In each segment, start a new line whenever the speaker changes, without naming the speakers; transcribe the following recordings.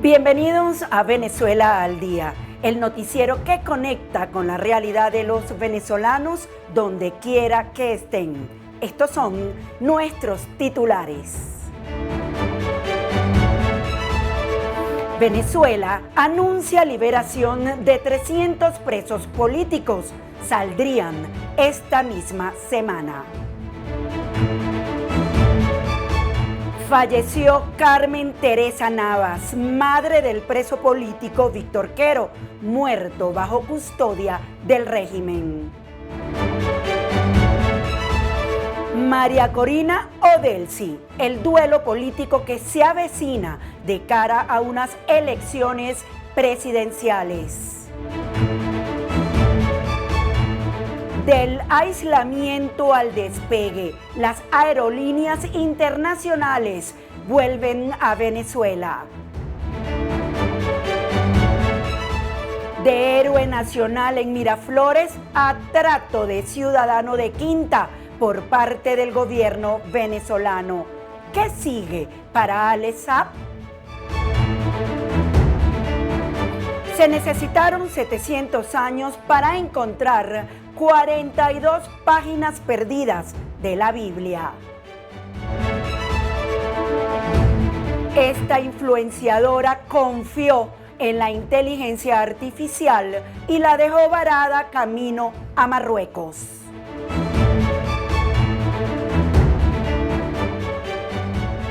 Bienvenidos a Venezuela al Día, el noticiero que conecta con la realidad de los venezolanos donde quiera que estén. Estos son nuestros titulares. Venezuela anuncia liberación de 300 presos políticos. Saldrían esta misma semana. Falleció Carmen Teresa Navas, madre del preso político Víctor Quero, muerto bajo custodia del régimen. María Corina Odelsi, el duelo político que se avecina de cara a unas elecciones presidenciales. Del aislamiento al despegue, las aerolíneas internacionales vuelven a Venezuela. De héroe nacional en Miraflores a trato de ciudadano de quinta por parte del gobierno venezolano. ¿Qué sigue para Alex Saab? Se necesitaron 700 años para encontrar 42 páginas perdidas de la Biblia. Esta influenciadora confió en la inteligencia artificial y la dejó varada camino a Marruecos.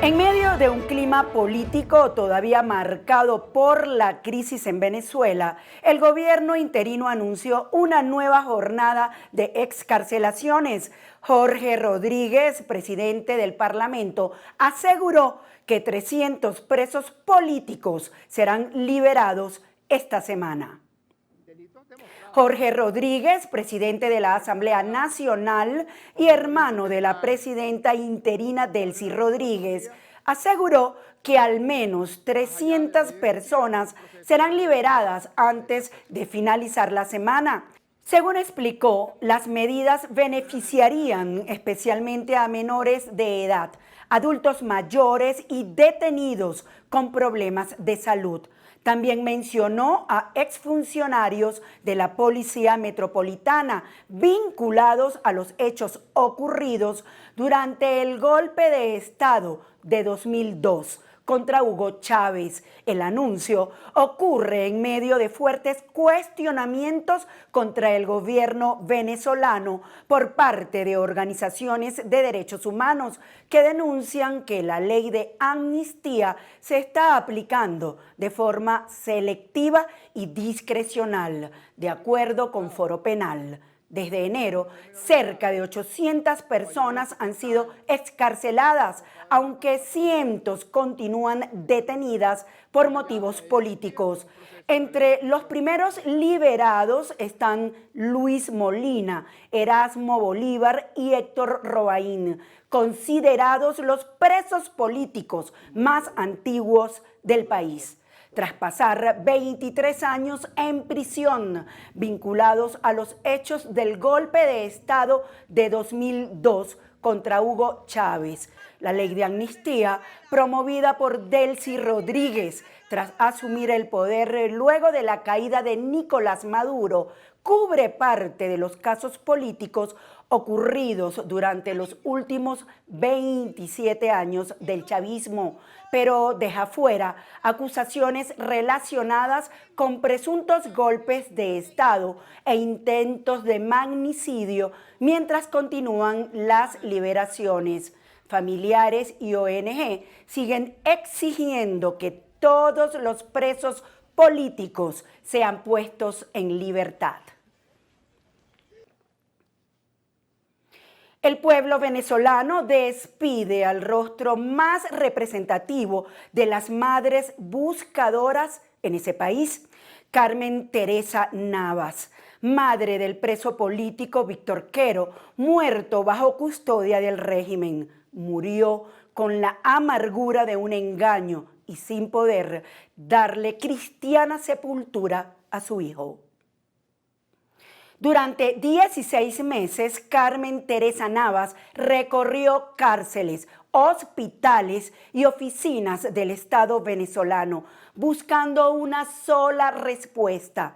En medio de un clima político todavía marcado por la crisis en Venezuela, el gobierno interino anunció una nueva jornada de excarcelaciones. Jorge Rodríguez, presidente del Parlamento, aseguró que 300 presos políticos serán liberados esta semana. Jorge Rodríguez, presidente de la Asamblea Nacional y hermano de la presidenta interina Delcy Rodríguez, aseguró que al menos 300 personas serán liberadas antes de finalizar la semana. Según explicó, las medidas beneficiarían especialmente a menores de edad, adultos mayores y detenidos con problemas de salud. También mencionó a exfuncionarios de la Policía Metropolitana vinculados a los hechos ocurridos durante el golpe de Estado de 2002 contra Hugo Chávez. El anuncio ocurre en medio de fuertes cuestionamientos contra el gobierno venezolano por parte de organizaciones de derechos humanos que denuncian que la ley de amnistía se está aplicando de forma selectiva y discrecional, de acuerdo con Foro Penal. Desde enero, cerca de 800 personas han sido excarceladas, aunque cientos continúan detenidas por motivos políticos. Entre los primeros liberados están Luis Molina, Erasmo Bolívar y Héctor Roaín, considerados los presos políticos más antiguos del país. Tras pasar 23 años en prisión, vinculados a los hechos del golpe de Estado de 2002 contra Hugo Chávez. La ley de amnistía, promovida por Delcy Rodríguez tras asumir el poder luego de la caída de Nicolás Maduro, cubre parte de los casos políticos ocurridos durante los últimos 27 años del chavismo, pero deja fuera acusaciones relacionadas con presuntos golpes de Estado e intentos de magnicidio mientras continúan las liberaciones. Familiares y ONG siguen exigiendo que todos los presos políticos sean puestos en libertad. El pueblo venezolano despide al rostro más representativo de las madres buscadoras en ese país, Carmen Teresa Navas, madre del preso político Víctor Quero, muerto bajo custodia del régimen. Murió con la amargura de un engaño y sin poder darle cristiana sepultura a su hijo. Durante 16 meses, Carmen Teresa Navas recorrió cárceles, hospitales y oficinas del Estado venezolano, buscando una sola respuesta: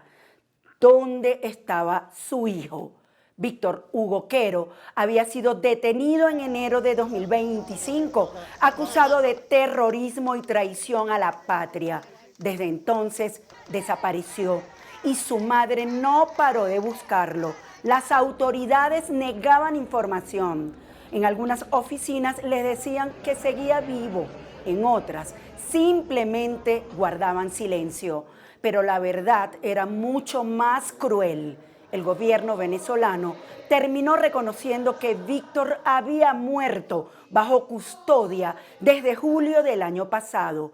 ¿dónde estaba su hijo? Víctor Hugo Quero había sido detenido en enero de 2025, acusado de terrorismo y traición a la patria. Desde entonces desapareció y su madre no paró de buscarlo. Las autoridades negaban información. En algunas oficinas le decían que seguía vivo, en otras simplemente guardaban silencio. Pero la verdad era mucho más cruel. El gobierno venezolano terminó reconociendo que Víctor había muerto bajo custodia desde julio del año pasado,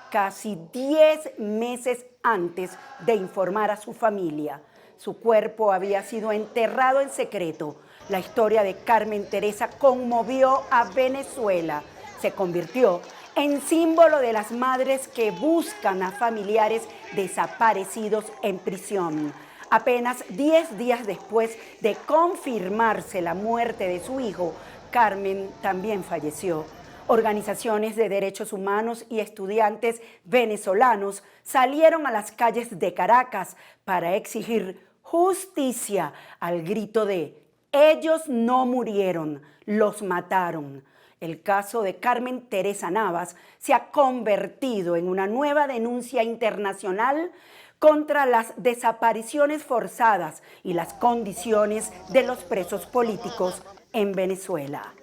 casi 10 meses antes de informar a su familia. Su cuerpo había sido enterrado en secreto. La historia de Carmen Teresa conmovió a Venezuela. Se convirtió en símbolo de las madres que buscan a familiares desaparecidos en prisión. Apenas 10 días después de confirmarse la muerte de su hijo, Carmen también falleció. Organizaciones de derechos humanos y estudiantes venezolanos salieron a las calles de Caracas para exigir justicia al grito de "ellos no murieron, los mataron". El caso de Carmen Teresa Navas se ha convertido en una nueva denuncia internacional contra las desapariciones forzadas y las condiciones de los presos políticos en Venezuela.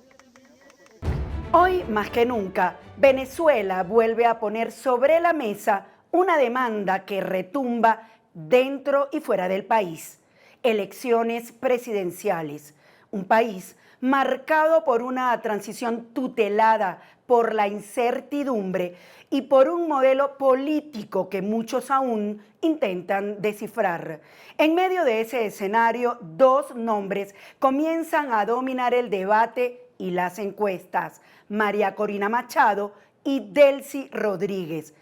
Hoy, más que nunca, Venezuela vuelve a poner sobre la mesa una demanda que retumba dentro y fuera del país: elecciones presidenciales. Un país marcado por una transición tutelada por la incertidumbre y por un modelo político que muchos aún intentan descifrar. En medio de ese escenario, dos nombres comienzan a dominar el debate y las encuestas: María Corina Machado y Delcy Rodríguez.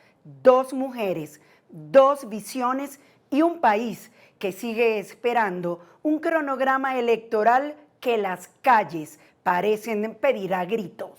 Dos mujeres, dos visiones y un país que sigue esperando un cronograma electoral que las calles parecen pedir a gritos.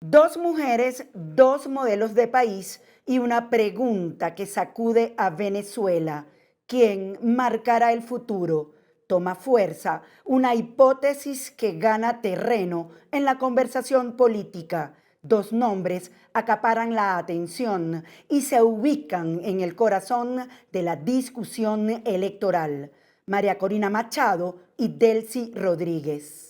Dos mujeres, dos modelos de país y una pregunta que sacude a Venezuela: ¿quién marcará el futuro? Toma fuerza una hipótesis que gana terreno en la conversación política. Dos nombres acaparan la atención y se ubican en el corazón de la discusión electoral: María Corina Machado y Delcy Rodríguez.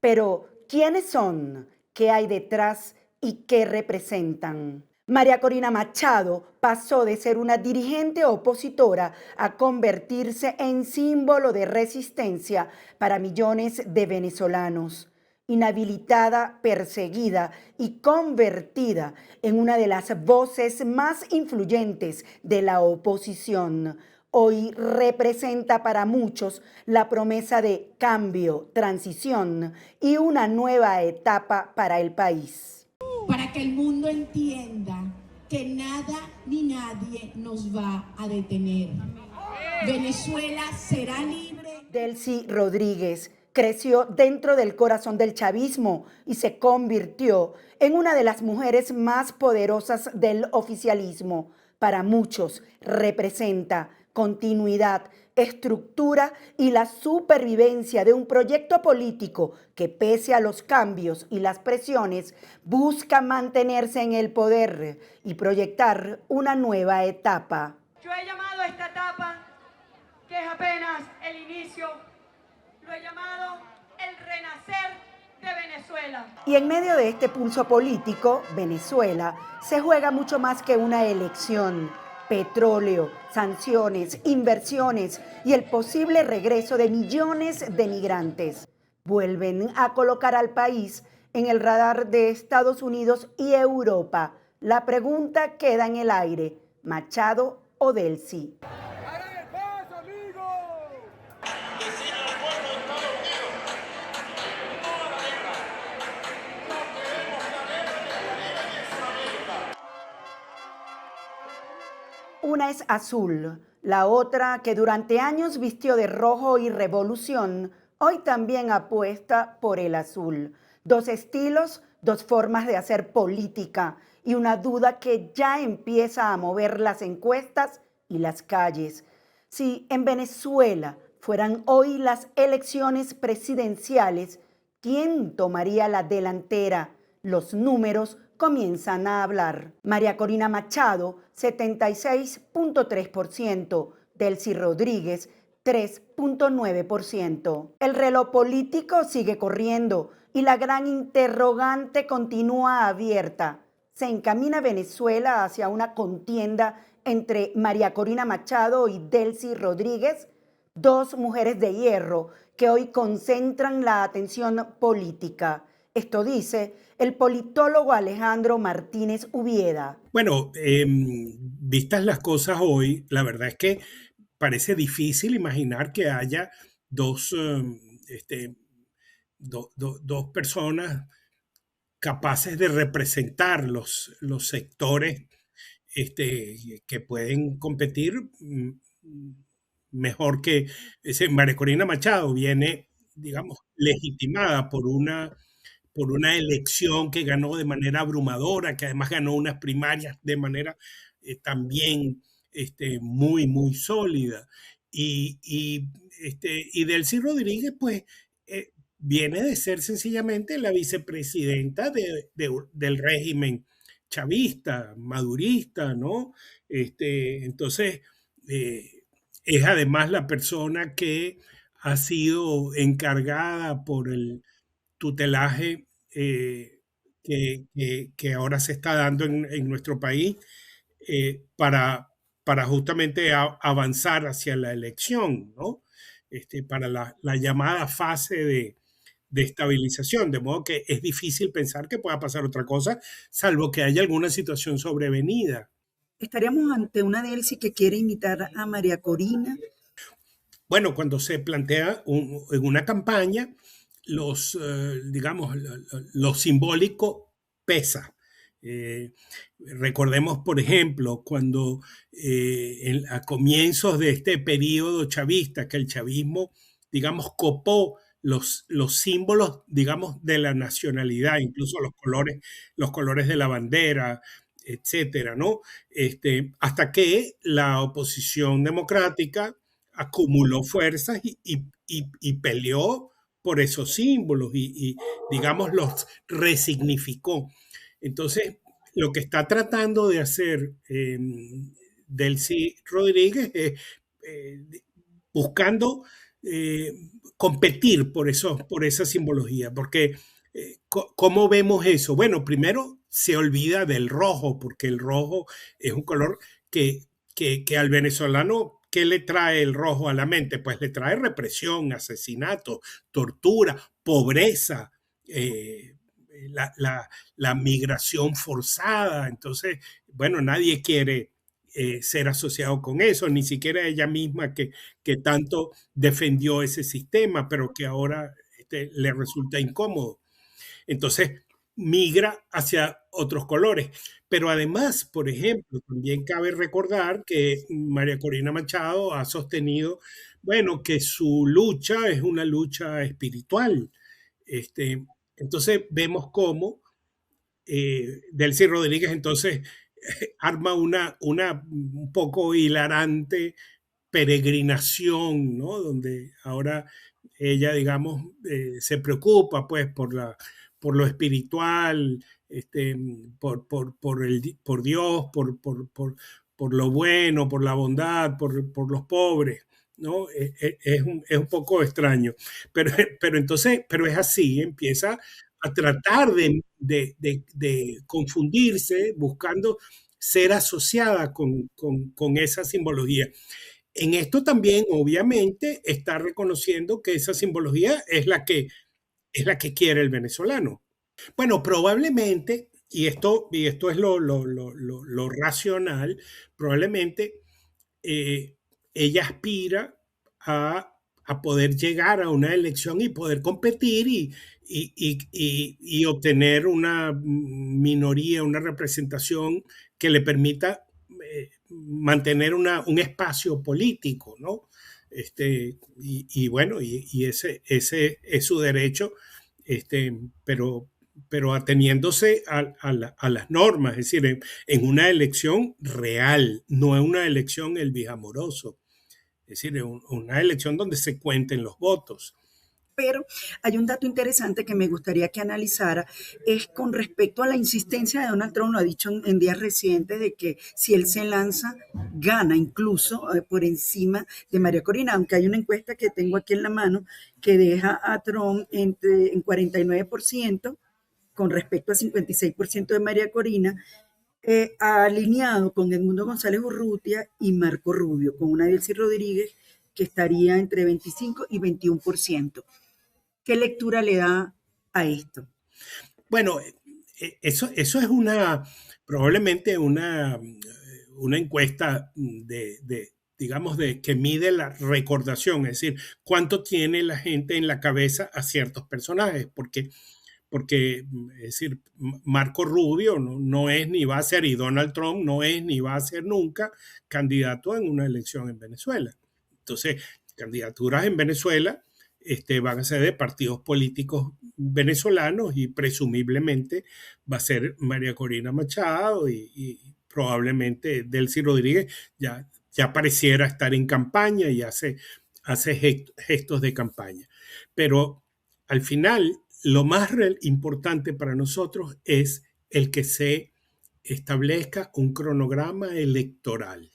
Pero, ¿quiénes son? ¿Qué hay detrás y qué representan? María Corina Machado pasó de ser una dirigente opositora a convertirse en símbolo de resistencia para millones de venezolanos. Inhabilitada, perseguida y convertida en una de las voces más influyentes de la oposición, hoy representa para muchos la promesa de cambio, transición y una nueva etapa para el país.
Para que el mundo entienda que nada ni nadie nos va a detener. Venezuela será libre.
Delcy Rodríguez creció dentro del corazón del chavismo y se convirtió en una de las mujeres más poderosas del oficialismo. Para muchos representa continuidad, estructura y la supervivencia de un proyecto político que, pese a los cambios y las presiones, busca mantenerse en el poder y proyectar una nueva etapa.
Yo he llamado a esta etapa, que es apenas el inicio, lo he llamado el renacer de Venezuela.
Y en medio de este pulso político, Venezuela se juega mucho más que una elección. Petróleo, sanciones, inversiones y el posible regreso de millones de migrantes. vuelven a colocar al país en el radar de Estados Unidos y Europa. La pregunta queda en el aire: ¿Machado o Delcy? Una es azul, la otra, que durante años vistió de rojo y revolución, hoy también apuesta por el azul. Dos estilos, dos formas de hacer política y una duda que ya empieza a mover las encuestas y las calles. Si en Venezuela fueran hoy las elecciones presidenciales, ¿quién tomaría la delantera? Los números comienzan a hablar. María Corina Machado, 76.3%. Delcy Rodríguez, 3.9%. El reloj político sigue corriendo y la gran interrogante continúa abierta. ¿Se encamina Venezuela hacia una contienda entre María Corina Machado y Delcy Rodríguez? Dos mujeres de hierro que hoy concentran la atención política. Esto dice el politólogo Alejandro Martínez Ubieda.
Bueno, vistas las cosas hoy, la verdad es que parece difícil imaginar que haya dos, dos personas capaces de representar los sectores que pueden competir mejor que María Corina Machado viene, digamos, legitimada por una elección que ganó de manera abrumadora, que además ganó unas primarias de manera también muy, muy sólida. Y Delcy Rodríguez, pues, viene de ser sencillamente la vicepresidenta del régimen chavista, madurista, ¿no? Entonces, es además la persona que ha sido encargada por el tutelaje que ahora se está dando en nuestro país para justamente avanzar hacia la elección, ¿no? Para la llamada fase de estabilización, de modo que es difícil pensar que pueda pasar otra cosa, salvo que haya alguna situación sobrevenida.
¿Estaríamos ante una Delcy que quiere imitar a María Corina?
Bueno, cuando se plantea en una campaña, digamos, lo simbólico pesa. Recordemos, por ejemplo, cuando a comienzos de este periodo chavista, que el chavismo, digamos, copó los símbolos, digamos, de la nacionalidad, incluso los colores de la bandera, etcétera, ¿no? Hasta que la oposición democrática acumuló fuerzas y peleó por esos símbolos y, digamos, los resignificó. Entonces, lo que está tratando de hacer Delcy Rodríguez es buscando competir por esa simbología, porque ¿cómo vemos eso? Bueno, primero se olvida del rojo, porque el rojo es un color que al venezolano, ¿qué le trae el rojo a la mente? Pues le trae represión, asesinato, tortura, pobreza, la migración forzada. Entonces, bueno, nadie quiere ser asociado con eso, ni siquiera ella misma que tanto defendió ese sistema, pero que ahora le resulta incómodo. Entonces, migra hacia otros colores. Pero además, por ejemplo, también cabe recordar que María Corina Machado ha sostenido, bueno, que su lucha es una lucha espiritual. Entonces, vemos cómo Delcy Rodríguez entonces arma una un poco hilarante peregrinación, ¿no? Donde ahora ella, digamos, se preocupa pues por lo espiritual, por Dios, por lo bueno, por la bondad, por los pobres, ¿no? Es un poco extraño, pero entonces, pero es así, empieza a tratar de confundirse, buscando ser asociada con esa simbología. En esto también, obviamente, está reconociendo que esa simbología es la que es la que quiere el venezolano. Bueno, probablemente, y esto es lo racional, probablemente eh, ella aspira a poder llegar a una elección y poder competir y obtener una minoría, una representación que le permita mantener un espacio político, ¿no? Bueno, y ese es su derecho, pero ateniéndose a las normas, es decir, en una elección real, no en una elección el bijamoroso, es decir, en una elección donde se cuenten los votos.
Pero hay un dato interesante que me gustaría que analizara, es con respecto a la insistencia de Donald Trump, lo ha dicho en días recientes, de que si él se lanza, gana incluso por encima de María Corina, aunque hay una encuesta que tengo aquí en la mano que deja a Trump en 49% con respecto al 56% de María Corina, alineado con Edmundo González Urrutia y Marco Rubio, con una Delcy Rodríguez que estaría entre 25 y 21%. ¿Qué lectura le da a esto?
Bueno, eso es probablemente una encuesta digamos, que mide la recordación, es decir, cuánto tiene la gente en la cabeza a ciertos personajes, porque es decir, Marco Rubio no es ni va a ser, y Donald Trump no es ni va a ser nunca candidato en una elección en Venezuela. Entonces, candidaturas en Venezuela van a ser de partidos políticos venezolanos y presumiblemente va a ser María Corina Machado y probablemente Delcy Rodríguez ya pareciera estar en campaña y hace gestos de campaña. Pero al final, lo más importante para nosotros es el que se establezca un cronograma electoral.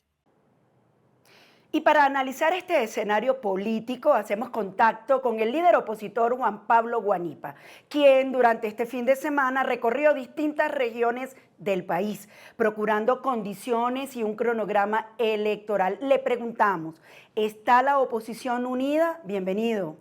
Y para analizar este escenario político, hacemos contacto con el líder opositor Juan Pablo Guanipa, quien durante este fin de semana recorrió distintas regiones del país, procurando condiciones y un cronograma electoral. Le preguntamos, ¿está la oposición unida? Bienvenido.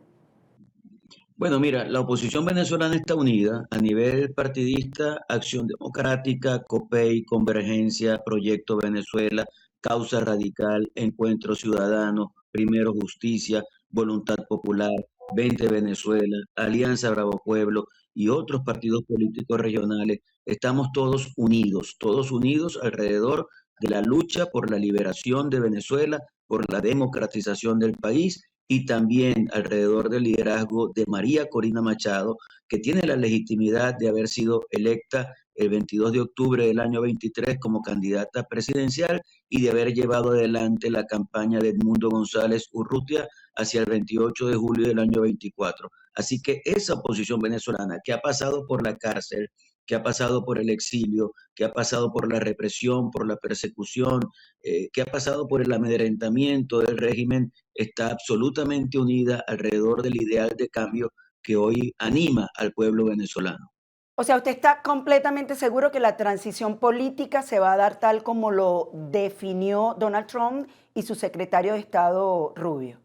Bueno, mira, la oposición venezolana está unida a nivel partidista, Acción Democrática, COPEI, Convergencia, Proyecto Venezuela, Causa Radical, Encuentro Ciudadano, Primero Justicia, Voluntad Popular, 20 Venezuela, Alianza Bravo Pueblo y otros partidos políticos regionales. Estamos todos unidos alrededor de la lucha por la liberación de Venezuela, por la democratización del país y también alrededor del liderazgo de María Corina Machado, que tiene la legitimidad de haber sido electa el 22 de octubre del año 23 como candidata presidencial y de haber llevado adelante la campaña de Edmundo González Urrutia hacia el 28 de julio del año 24. Así que esa oposición venezolana que ha pasado por la cárcel, que ha pasado por el exilio, que ha pasado por la represión, por la persecución, que ha pasado por el amedrentamiento del régimen, está absolutamente unida alrededor del ideal de cambio que hoy anima al pueblo venezolano.
O sea, ¿usted está completamente seguro que la transición política se va a dar tal como lo definió Donald Trump y su secretario de Estado Rubio?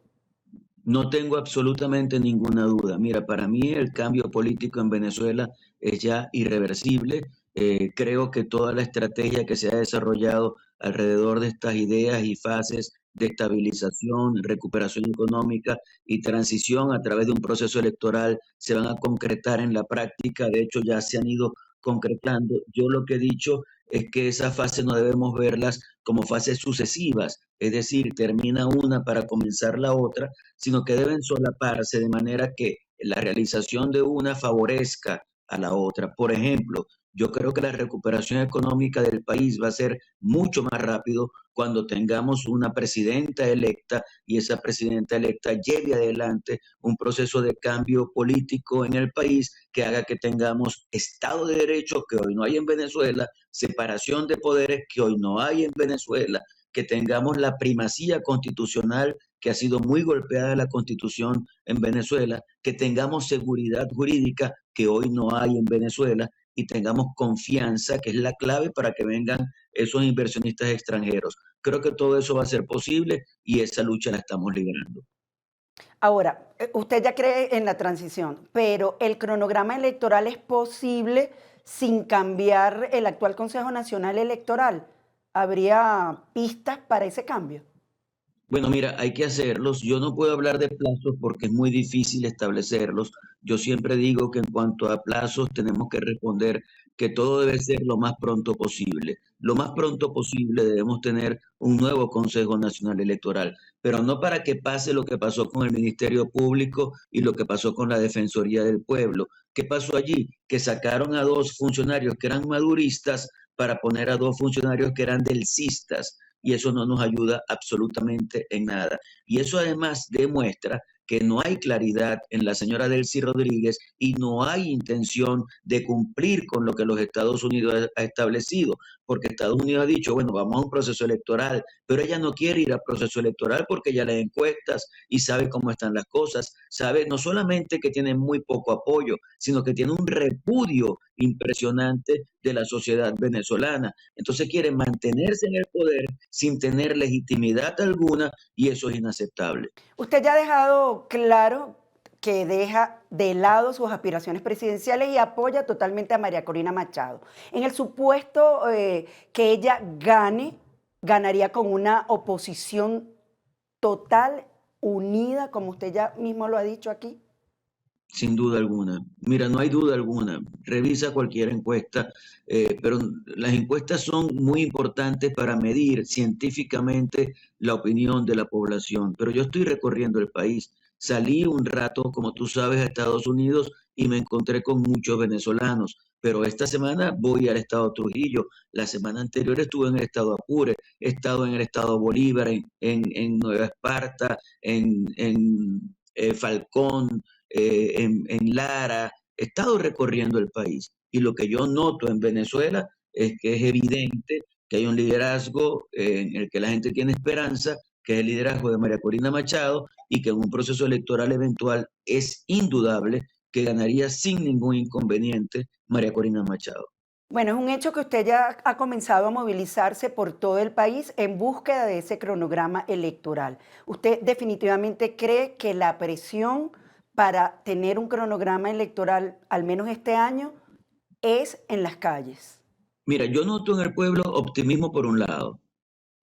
No tengo absolutamente ninguna duda. Mira, para mí el cambio político en Venezuela es ya irreversible. Creo que toda la estrategia que se ha desarrollado alrededor de estas ideas y fases de estabilización, recuperación económica y transición a través de un proceso electoral se van a concretar en la práctica. De hecho, ya se han ido concretando. Yo lo que he dicho es que esas fases no debemos verlas como fases sucesivas, es decir, termina una para comenzar la otra, sino que deben solaparse de manera que la realización de una favorezca a la otra. Por ejemplo, yo creo que la recuperación económica del país va a ser mucho más rápido cuando tengamos una presidenta electa y esa presidenta electa lleve adelante un proceso de cambio político en el país que haga que tengamos Estado de Derecho, que hoy no hay en Venezuela, separación de poderes, que hoy no hay en Venezuela, que tengamos la primacía constitucional, que ha sido muy golpeada la Constitución en Venezuela, que tengamos seguridad jurídica, que hoy no hay en Venezuela, y tengamos confianza, que es la clave para que vengan esos inversionistas extranjeros. Creo que todo eso va a ser posible y esa lucha la estamos liderando.
Ahora, usted ya cree en la transición, pero ¿el cronograma electoral es posible sin cambiar el actual Consejo Nacional Electoral? ¿Habría pistas para ese cambio?
Bueno, mira, hay que hacerlos. Yo no puedo hablar de plazos porque es muy difícil establecerlos. Yo siempre digo que en cuanto a plazos tenemos que responder que todo debe ser lo más pronto posible. Lo más pronto posible debemos tener un nuevo Consejo Nacional Electoral, pero no para que pase lo que pasó con el Ministerio Público y lo que pasó con la Defensoría del Pueblo. ¿Qué pasó allí? Que sacaron a dos funcionarios que eran maduristas para poner a dos funcionarios que eran delcistas y eso no nos ayuda absolutamente en nada. Y eso además demuestra que no hay claridad en la señora Delcy Rodríguez y no hay intención de cumplir con lo que los Estados Unidos ha establecido, porque Estados Unidos ha dicho, bueno, vamos a un proceso electoral, pero ella no quiere ir al proceso electoral porque ella lee encuestas y sabe cómo están las cosas, sabe no solamente que tiene muy poco apoyo, sino que tiene un repudio impresionante de la sociedad venezolana. Entonces quiere mantenerse en el poder sin tener legitimidad alguna y eso es inaceptable.
Usted ya ha dejado claro que deja de lado sus aspiraciones presidenciales y apoya totalmente a María Corina Machado. En el supuesto que ella gane, ganaría con una oposición total, unida, como usted ya mismo lo ha dicho aquí.
Sin duda alguna. Mira, no hay duda alguna. Revisa cualquier encuesta, pero las encuestas son muy importantes para medir científicamente la opinión de la población. Pero yo estoy recorriendo el país. Salí un rato, como tú sabes, a Estados Unidos y me encontré con muchos venezolanos. Pero esta semana voy al estado Trujillo. La semana anterior estuve en el estado Apure, he estado en el estado Bolívar, en Nueva Esparta, en Falcón, en Lara, he estado recorriendo el país y lo que yo noto en Venezuela es que es evidente que hay un liderazgo en el que la gente tiene esperanza, que es el liderazgo de María Corina Machado y que en un proceso electoral eventual es indudable que ganaría sin ningún inconveniente María Corina Machado.
Bueno, es un hecho que usted ya ha comenzado a movilizarse por todo el país en búsqueda de ese cronograma electoral. ¿Usted definitivamente cree que la presión para tener un cronograma electoral, al menos este año, es en las calles?
Mira, yo noto en el pueblo optimismo por un lado.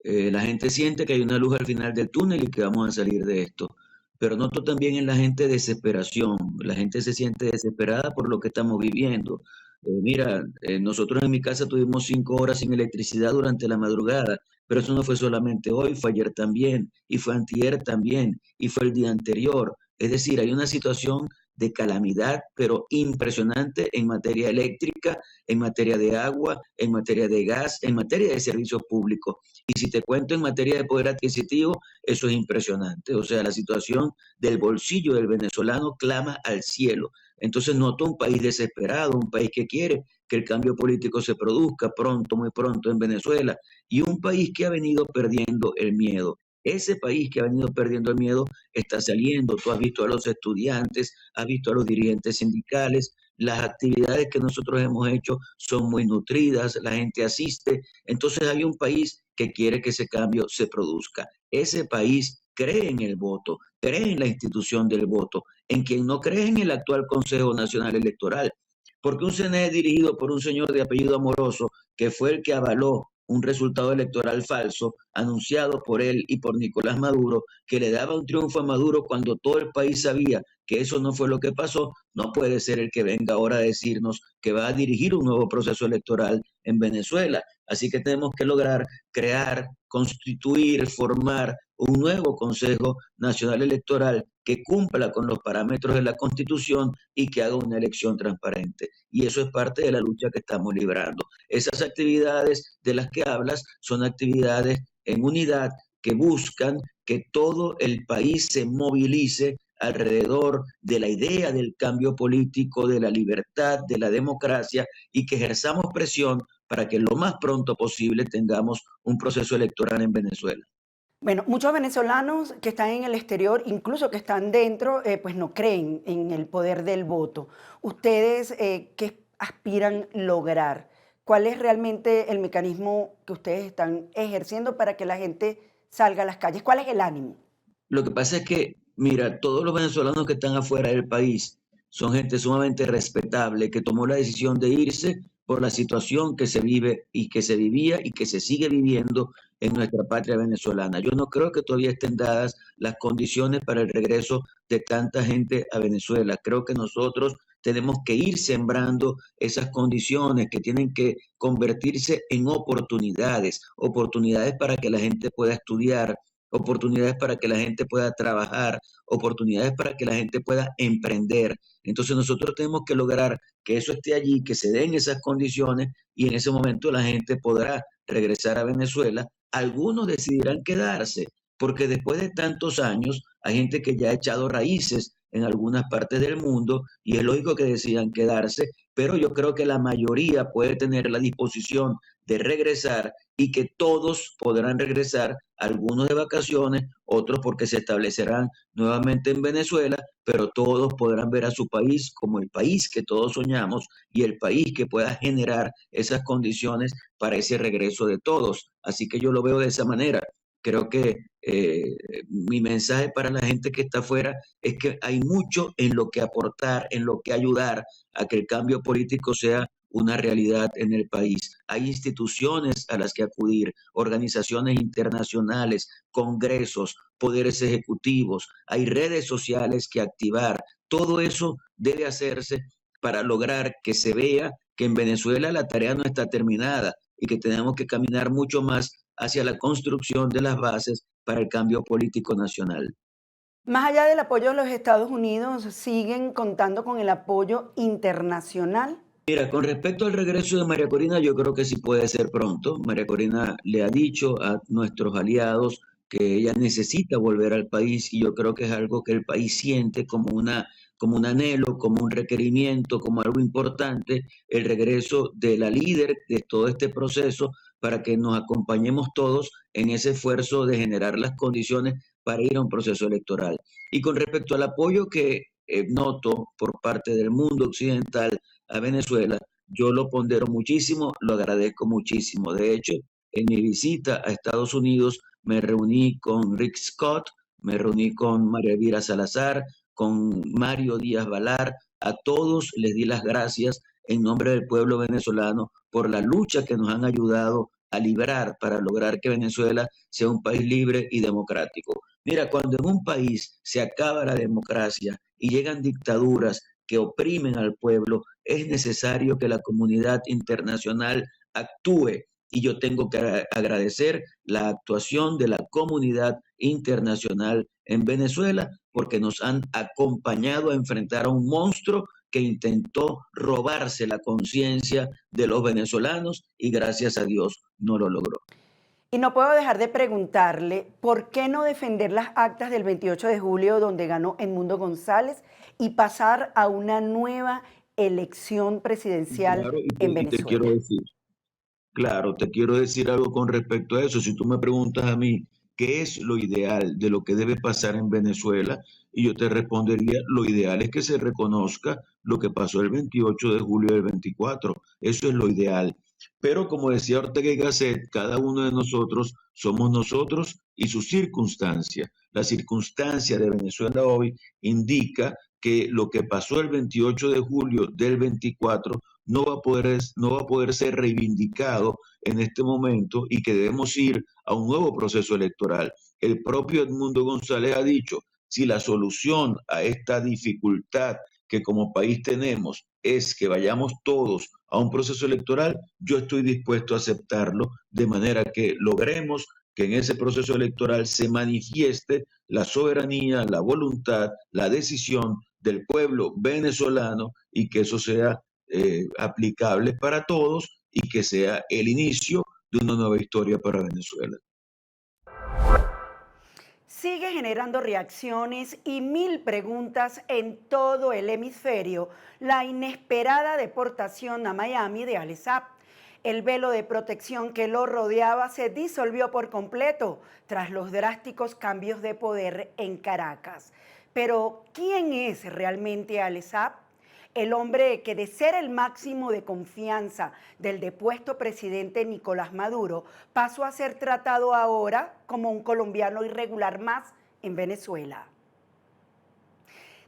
La gente siente que hay una luz al final del túnel y que vamos a salir de esto. Pero noto también en la gente desesperación. La gente se siente desesperada por lo que estamos viviendo. Mira, nosotros en mi casa tuvimos 5 horas sin electricidad durante la madrugada, pero eso no fue solamente hoy, fue ayer también, y fue antier también, y fue el día anterior. Es decir, hay una situación de calamidad, pero impresionante en materia eléctrica, en materia de agua, en materia de gas, en materia de servicios públicos. Y si te cuento en materia de poder adquisitivo, eso es impresionante. O sea, la situación del bolsillo del venezolano clama al cielo. Entonces noto un país desesperado, un país que quiere que el cambio político se produzca pronto, muy pronto en Venezuela, y un país que ha venido perdiendo el miedo. Ese país que ha venido perdiendo el miedo está saliendo. Tú has visto a los estudiantes, has visto a los dirigentes sindicales. Las actividades que nosotros hemos hecho son muy nutridas, la gente asiste. Entonces hay un país que quiere que ese cambio se produzca. Ese país cree en el voto, cree en la institución del voto, en quien no cree en el actual Consejo Nacional Electoral. Porque un CNE dirigido por un señor de apellido Amoroso, que fue el que avaló un resultado electoral falso anunciado por él y por Nicolás Maduro, que le daba un triunfo a Maduro cuando todo el país sabía que eso no fue lo que pasó, no puede ser el que venga ahora a decirnos que va a dirigir un nuevo proceso electoral en Venezuela. Así que tenemos que lograr crear, constituir, formar un nuevo Consejo Nacional Electoral que cumpla con los parámetros de la Constitución y que haga una elección transparente. Y eso es parte de la lucha que estamos librando. Esas actividades de las que hablas son actividades en unidad que buscan que todo el país se movilice alrededor de la idea del cambio político, de la libertad, de la democracia y que ejerzamos presión para que lo más pronto posible tengamos un proceso electoral en Venezuela.
Bueno, muchos venezolanos que están en el exterior, incluso que están dentro, pues no creen en el poder del voto. ¿Ustedes qué aspiran lograr? ¿Cuál es realmente el mecanismo que ustedes están ejerciendo para que la gente salga a las calles? ¿Cuál es el ánimo?
Lo que pasa es que Mira, todos los venezolanos que están afuera del país son gente sumamente respetable que tomó la decisión de irse por la situación que se vive y que se vivía y que se sigue viviendo en nuestra patria venezolana. Yo no creo que todavía estén dadas las condiciones para el regreso de tanta gente a Venezuela. Creo que nosotros tenemos que ir sembrando esas condiciones que tienen que convertirse en oportunidades, oportunidades para que la gente pueda estudiar, oportunidades para que la gente pueda trabajar, oportunidades para que la gente pueda emprender. Entonces nosotros tenemos que lograr que eso esté allí, que se den esas condiciones y en ese momento la gente podrá regresar a Venezuela. Algunos decidirán quedarse, porque después de tantos años hay gente que ya ha echado raíces en algunas partes del mundo y es lógico que decidan quedarse, pero yo creo que la mayoría puede tener la disposición de regresar y que todos podrán regresar, algunos de vacaciones, otros porque se establecerán nuevamente en Venezuela, pero todos podrán ver a su país como el país que todos soñamos y el país que pueda generar esas condiciones para ese regreso de todos. Así que yo lo veo de esa manera. Creo que mi mensaje para la gente que está afuera es que hay mucho en lo que aportar, en lo que ayudar a que el cambio político sea una realidad en el país. Hay instituciones a las que acudir, organizaciones internacionales, congresos, poderes ejecutivos, hay redes sociales que activar. Todo eso debe hacerse para lograr que se vea que en Venezuela la tarea no está terminada y que tenemos que caminar mucho más hacia la construcción de las bases para el cambio político nacional.
Más allá del apoyo de los Estados Unidos, ¿siguen contando con el apoyo internacional?
Mira, con respecto al regreso de María Corina, yo creo que sí puede ser pronto. María Corina le ha dicho a nuestros aliados que ella necesita volver al país y yo creo que es algo que el país siente como como un anhelo, como un requerimiento, como algo importante, el regreso de la líder de todo este proceso para que nos acompañemos todos en ese esfuerzo de generar las condiciones para ir a un proceso electoral. Y con respecto al apoyo que noto por parte del mundo occidental, a Venezuela, yo lo pondero muchísimo, lo agradezco muchísimo. De hecho, en mi visita a Estados Unidos me reuní con Rick Scott, me reuní con María Elvira Salazar, con Mario Díaz Balar, a todos les di las gracias en nombre del pueblo venezolano por la lucha que nos han ayudado a librar para lograr que Venezuela sea un país libre y democrático. Mira, cuando en un país se acaba la democracia y llegan dictaduras que oprimen al pueblo, es necesario que la comunidad internacional actúe. Y yo tengo que agradecer la actuación de la comunidad internacional en Venezuela porque nos han acompañado a enfrentar a un monstruo que intentó robarse la conciencia de los venezolanos y gracias a Dios no lo logró.
Y no puedo dejar de preguntarle, ¿por qué no defender las actas del 28 de julio donde ganó Edmundo González y pasar a una nueva elección presidencial
Claro,
en
y te quiero
Venezuela?
decir, claro, te quiero decir algo con respecto a eso. Si tú me preguntas a mí qué es lo ideal de lo que debe pasar en Venezuela, y yo te respondería, lo ideal es que se reconozca lo que pasó el 28 de julio del 24. Eso es lo ideal. Pero como decía Ortega y Gasset, cada uno de nosotros somos nosotros y su circunstancia. La circunstancia de Venezuela hoy indica que lo que pasó el 28 de julio del 24 no va a poder ser reivindicado en este momento y que debemos ir a un nuevo proceso electoral. El propio Edmundo González ha dicho, si la solución a esta dificultad que como país tenemos es que vayamos todos a un proceso electoral, yo estoy dispuesto a aceptarlo de manera que logremos que en ese proceso electoral se manifieste la soberanía, la voluntad, la decisión del pueblo venezolano y que eso sea aplicable para todos y que sea el inicio de una nueva historia para Venezuela.
Sigue generando reacciones y mil preguntas en todo el hemisferio la inesperada deportación a Miami de Alex Saab. El velo de protección que lo rodeaba se disolvió por completo tras los drásticos cambios de poder en Caracas. Pero, ¿quién es realmente Alex Saab? El hombre que de ser el máximo de confianza del depuesto presidente Nicolás Maduro pasó a ser tratado ahora como un colombiano irregular más en Venezuela.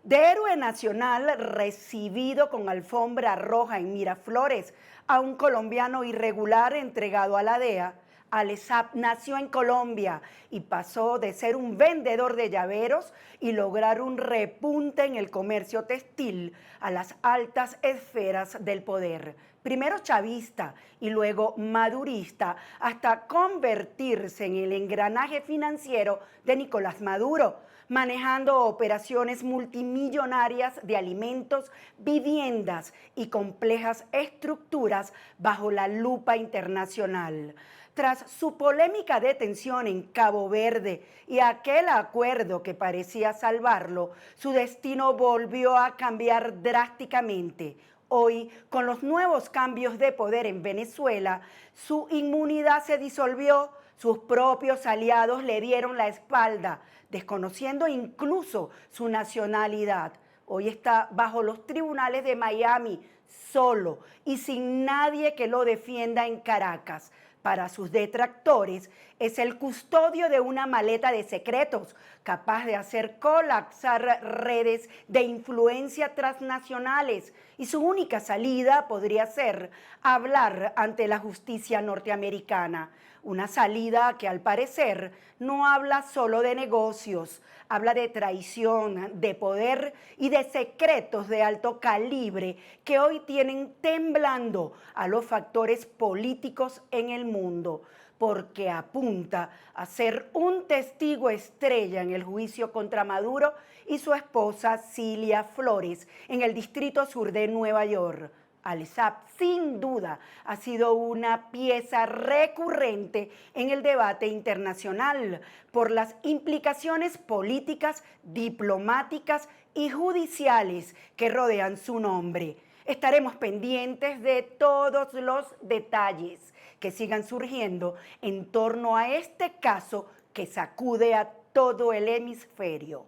De héroe nacional recibido con alfombra roja en Miraflores a un colombiano irregular entregado a la DEA, Alezab nació en Colombia y pasó de ser un vendedor de llaveros y lograr un repunte en el comercio textil a las altas esferas del poder. Primero chavista y luego madurista, hasta convertirse en el engranaje financiero de Nicolás Maduro, manejando operaciones multimillonarias de alimentos, viviendas y complejas estructuras bajo la lupa internacional. Tras su polémica detención en Cabo Verde y aquel acuerdo que parecía salvarlo, su destino volvió a cambiar drásticamente. Hoy, con los nuevos cambios de poder en Venezuela, su inmunidad se disolvió, sus propios aliados le dieron la espalda, desconociendo incluso su nacionalidad. Hoy está bajo los tribunales de Miami, solo y sin nadie que lo defienda en Caracas. Para sus detractores, es el custodio de una maleta de secretos, capaz de hacer colapsar redes de influencia transnacionales, y su única salida podría ser hablar ante la justicia norteamericana. Una salida que al parecer no habla solo de negocios, habla de traición, de poder y de secretos de alto calibre que hoy tienen temblando a los factores políticos en el mundo, porque apunta a ser un testigo estrella en el juicio contra Maduro y su esposa Cilia Flores en el Distrito Sur de Nueva York. Alezab, sin duda, ha sido una pieza recurrente en el debate internacional por las implicaciones políticas, diplomáticas y judiciales que rodean su nombre. Estaremos pendientes de todos los detalles que sigan surgiendo en torno a este caso que sacude a todo el hemisferio.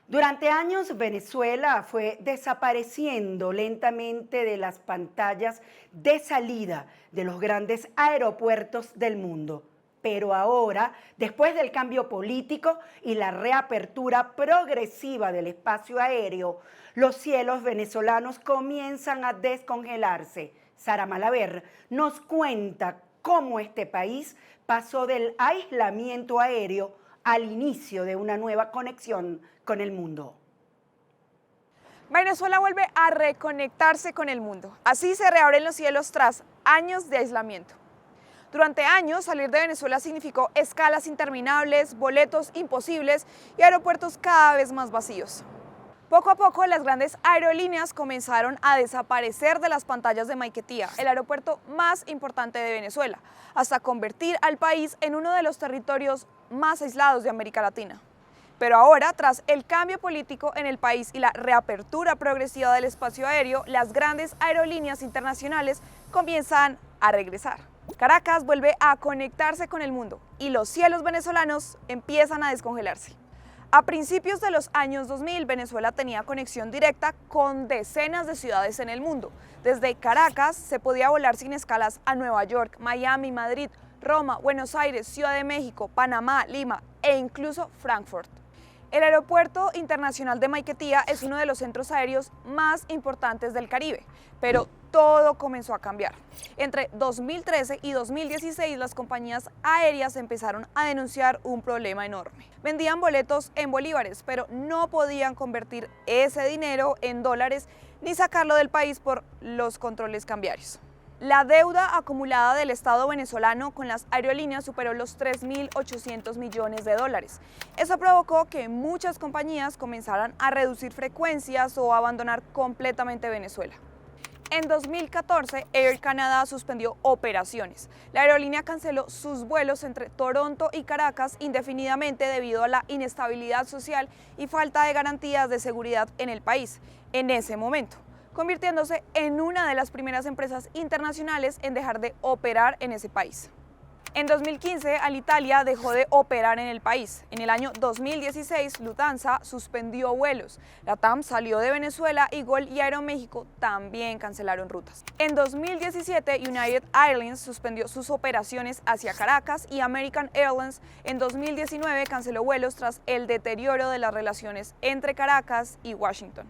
Durante años, Venezuela fue desapareciendo lentamente de las pantallas de salida de los grandes aeropuertos del mundo. Pero ahora, después del cambio político y la reapertura progresiva del espacio aéreo, los cielos venezolanos comienzan a descongelarse. Sara Malaver nos cuenta cómo este país pasó del aislamiento aéreo al inicio de una nueva conexión con el mundo.
Venezuela vuelve a reconectarse con el mundo. Así se reabren los cielos tras años de aislamiento. Durante años, salir de Venezuela significó escalas interminables, boletos imposibles y aeropuertos cada vez más vacíos. Poco a poco, las grandes aerolíneas comenzaron a desaparecer de las pantallas de Maiquetía, el aeropuerto más importante de Venezuela, hasta convertir al país en uno de los territorios más aislados de América Latina. Pero ahora, tras el cambio político en el país y la reapertura progresiva del espacio aéreo, las grandes aerolíneas internacionales comienzan a regresar. Caracas vuelve a conectarse con el mundo y los cielos venezolanos empiezan a descongelarse. A principios de los años 2000, Venezuela tenía conexión directa con decenas de ciudades en el mundo. Desde Caracas se podía volar sin escalas a Nueva York, Miami, Madrid, Roma, Buenos Aires, Ciudad de México, Panamá, Lima e incluso Frankfurt. El Aeropuerto Internacional de Maiquetía es uno de los centros aéreos más importantes del Caribe, pero todo comenzó a cambiar. Entre 2013 y 2016, las compañías aéreas empezaron a denunciar un problema enorme. Vendían boletos en bolívares, pero no podían convertir ese dinero en dólares ni sacarlo del país por los controles cambiarios. La deuda acumulada del Estado venezolano con las aerolíneas superó los 3.800 millones de dólares. Eso provocó que muchas compañías comenzaran a reducir frecuencias o a abandonar completamente Venezuela. En 2014, Air Canada suspendió operaciones. La aerolínea canceló sus vuelos entre Toronto y Caracas indefinidamente debido a la inestabilidad social y falta de garantías de seguridad en el país en ese momento, convirtiéndose en una de las primeras empresas internacionales en dejar de operar en ese país. En 2015, Alitalia dejó de operar en el país. En el año 2016, Lufthansa suspendió vuelos. LATAM salió de Venezuela y Gol y Aeroméxico también cancelaron rutas. En 2017, United Airlines suspendió sus operaciones hacia Caracas y American Airlines en 2019 canceló vuelos tras el deterioro de las relaciones entre Caracas y Washington.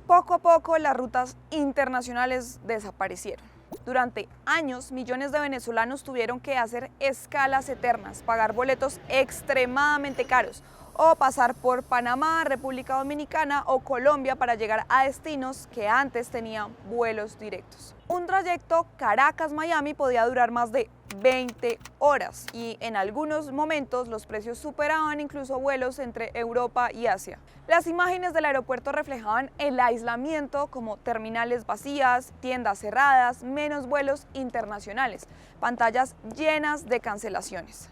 Poco a poco, las rutas internacionales desaparecieron. Durante años, millones de venezolanos tuvieron que hacer escalas eternas, pagar boletos extremadamente caros o pasar por Panamá, República Dominicana o Colombia para llegar a destinos que antes tenían vuelos directos. Un trayecto Caracas-Miami podía durar más de 20 horas y en algunos momentos los precios superaban incluso vuelos entre Europa y Asia. Las imágenes del aeropuerto reflejaban el aislamiento como terminales vacías, tiendas cerradas, menos vuelos internacionales, pantallas llenas de cancelaciones.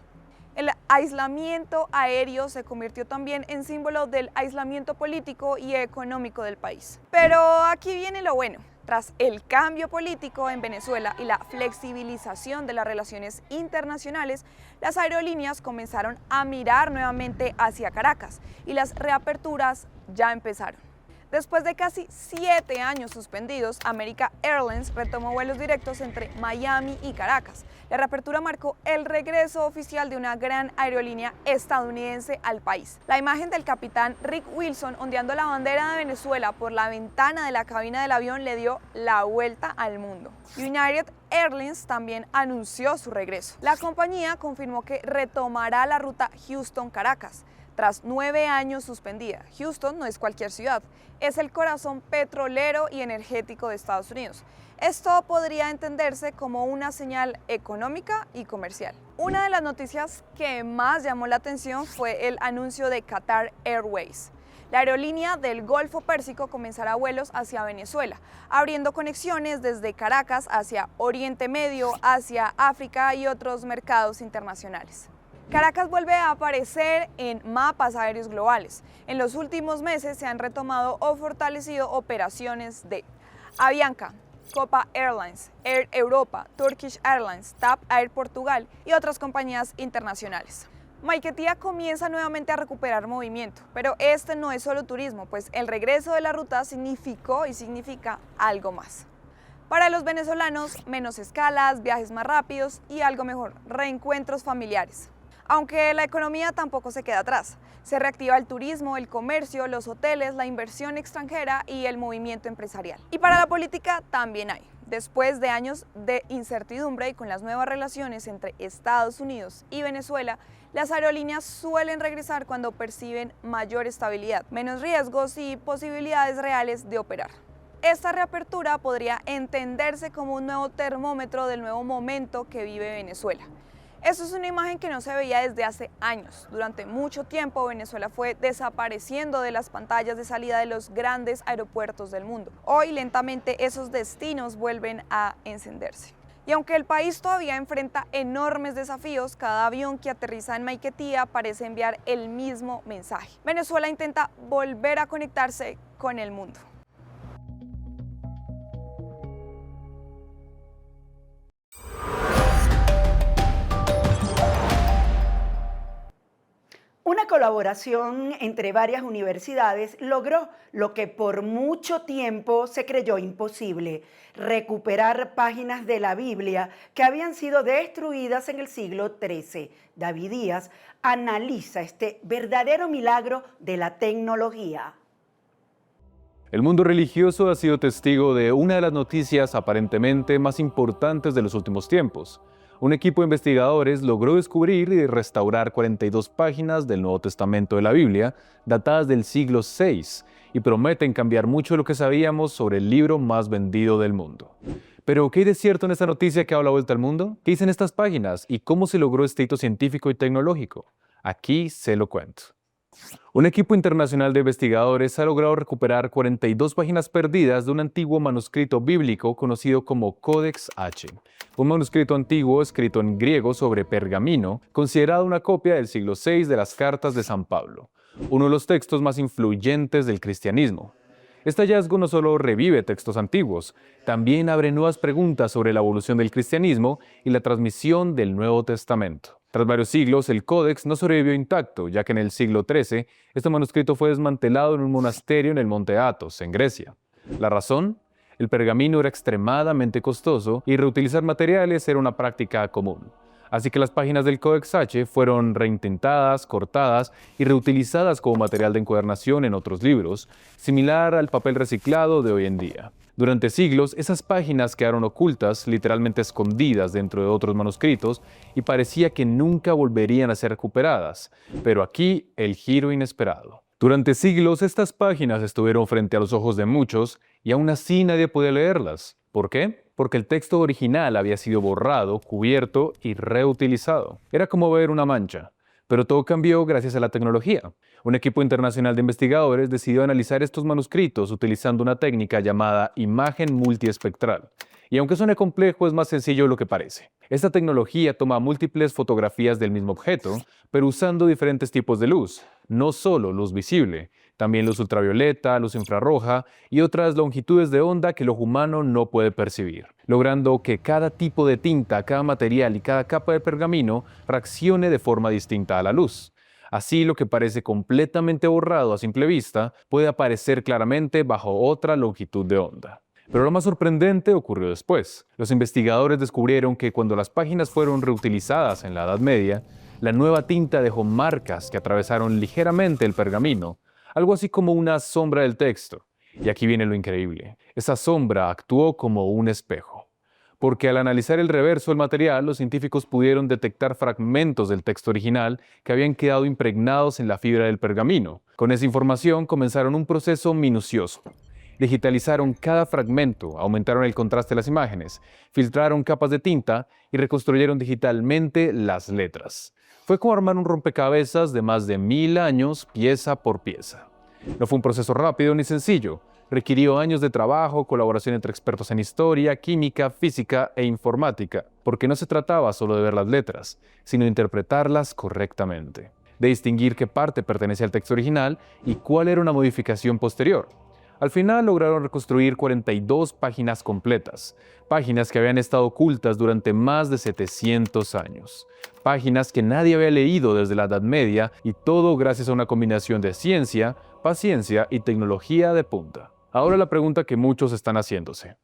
El aislamiento aéreo se convirtió también en símbolo del aislamiento político y económico del país. Pero aquí viene lo bueno. Tras el cambio político en Venezuela y la flexibilización de las relaciones internacionales, las aerolíneas comenzaron a mirar nuevamente hacia Caracas y las reaperturas ya empezaron. Después de casi 7 años suspendidos, American Airlines retomó vuelos directos entre Miami y Caracas. La reapertura marcó el regreso oficial de una gran aerolínea estadounidense al país. La imagen del capitán Rick Wilson ondeando la bandera de Venezuela por la ventana de la cabina del avión le dio la vuelta al mundo. United Airlines también anunció su regreso. La compañía confirmó que retomará la ruta Houston-Caracas. Tras 9 años suspendida, Houston no es cualquier ciudad, es el corazón petrolero y energético de Estados Unidos. Esto podría entenderse como una señal económica y comercial. Una de las noticias que más llamó la atención fue el anuncio de Qatar Airways. La aerolínea del Golfo Pérsico comenzará vuelos hacia Venezuela, abriendo conexiones desde Caracas hacia Oriente Medio, Asia, África y otros mercados internacionales. Caracas vuelve a aparecer en mapas aéreos globales. En los últimos meses se han retomado o fortalecido operaciones de Avianca, Copa Airlines, Air Europa, Turkish Airlines, TAP Air Portugal y otras compañías internacionales. Maiquetía comienza nuevamente a recuperar movimiento, pero este no es solo turismo, pues el regreso de la ruta significó y significa algo más. Para los venezolanos, menos escalas, viajes más rápidos y algo mejor, reencuentros familiares. Aunque la economía tampoco se queda atrás. Se reactiva el turismo, el comercio, los hoteles, la inversión extranjera y el movimiento empresarial. Y para la política también hay. Después de años de incertidumbre y con las nuevas relaciones entre Estados Unidos y Venezuela, las aerolíneas suelen regresar cuando perciben mayor estabilidad, menos riesgos y posibilidades reales de operar. Esta reapertura podría entenderse como un nuevo termómetro del nuevo momento que vive Venezuela. Esto es una imagen que no se veía desde hace años. Durante mucho tiempo Venezuela fue desapareciendo de las pantallas de salida de los grandes aeropuertos del mundo. Hoy lentamente esos destinos vuelven a encenderse. Y aunque el país todavía enfrenta enormes desafíos, cada avión que aterriza en Maiquetía parece enviar el mismo mensaje. Venezuela intenta volver a conectarse con el mundo.
Una colaboración entre varias universidades logró lo que por mucho tiempo se creyó imposible: recuperar páginas de la Biblia que habían sido destruidas en el siglo XIII. David Díaz analiza este verdadero milagro de la tecnología.
El mundo religioso ha sido testigo de una de las noticias aparentemente más importantes de los últimos tiempos. Un equipo de investigadores logró descubrir y restaurar 42 páginas del Nuevo Testamento de la Biblia, datadas del siglo VI, y prometen cambiar mucho de lo que sabíamos sobre el libro más vendido del mundo. Pero, ¿qué hay de cierto en esta noticia que ha dado la vuelta al mundo? ¿Qué dicen estas páginas y cómo se logró este hito científico y tecnológico? Aquí se lo cuento. Un equipo internacional de investigadores ha logrado recuperar 42 páginas perdidas de un antiguo manuscrito bíblico conocido como Codex H, un manuscrito antiguo escrito en griego sobre pergamino, considerado una copia del siglo VI de las cartas de San Pablo, uno de los textos más influyentes del cristianismo. Este hallazgo no solo revive textos antiguos, también abre nuevas preguntas sobre la evolución del cristianismo y la transmisión del Nuevo Testamento. Tras varios siglos, el Códex no sobrevivió intacto, ya que en el siglo XIII este manuscrito fue desmantelado en un monasterio en el monte Athos, en Grecia. ¿La razón? El pergamino era extremadamente costoso y reutilizar materiales era una práctica común. Así que las páginas del Codex H fueron reintentadas, cortadas y reutilizadas como material de encuadernación en otros libros, similar al papel reciclado de hoy en día. Durante siglos, esas páginas quedaron ocultas, literalmente escondidas dentro de otros manuscritos, y parecía que nunca volverían a ser recuperadas. Pero aquí, el giro inesperado. Durante siglos, estas páginas estuvieron frente a los ojos de muchos, y aún así nadie podía leerlas. ¿Por qué? Porque el texto original había sido borrado, cubierto y reutilizado. Era como ver una mancha. Pero todo cambió gracias a la tecnología. Un equipo internacional de investigadores decidió analizar estos manuscritos utilizando una técnica llamada imagen multiespectral. Y aunque suene complejo, es más sencillo de lo que parece. Esta tecnología toma múltiples fotografías del mismo objeto, pero usando diferentes tipos de luz. No solo luz visible, también luz ultravioleta, luz infrarroja y otras longitudes de onda que el ojo humano no puede percibir, logrando que cada tipo de tinta, cada material y cada capa de pergamino reaccione de forma distinta a la luz. Así, lo que parece completamente borrado a simple vista puede aparecer claramente bajo otra longitud de onda. Pero lo más sorprendente ocurrió después. Los investigadores descubrieron que cuando las páginas fueron reutilizadas en la Edad Media, la nueva tinta dejó marcas que atravesaron ligeramente el pergamino, algo así como una sombra del texto. Y aquí viene lo increíble. Esa sombra actuó como un espejo. Porque al analizar el reverso del material, los científicos pudieron detectar fragmentos del texto original que habían quedado impregnados en la fibra del pergamino. Con esa información comenzaron un proceso minucioso. Digitalizaron cada fragmento, aumentaron el contraste de las imágenes, filtraron capas de tinta y reconstruyeron digitalmente las letras. Fue como armar un rompecabezas de más de 1000 años, pieza por pieza. No fue un proceso rápido ni sencillo. Requirió años de trabajo, colaboración entre expertos en historia, química, física e informática, porque no se trataba solo de ver las letras, sino de interpretarlas correctamente, de distinguir qué parte pertenece al texto original y cuál era una modificación posterior. Al final lograron reconstruir 42 páginas completas, páginas que habían estado ocultas durante más de 700 años, páginas que nadie había leído desde la Edad Media y todo gracias a una combinación de ciencia, paciencia y tecnología de punta. Ahora la pregunta que muchos están haciéndose.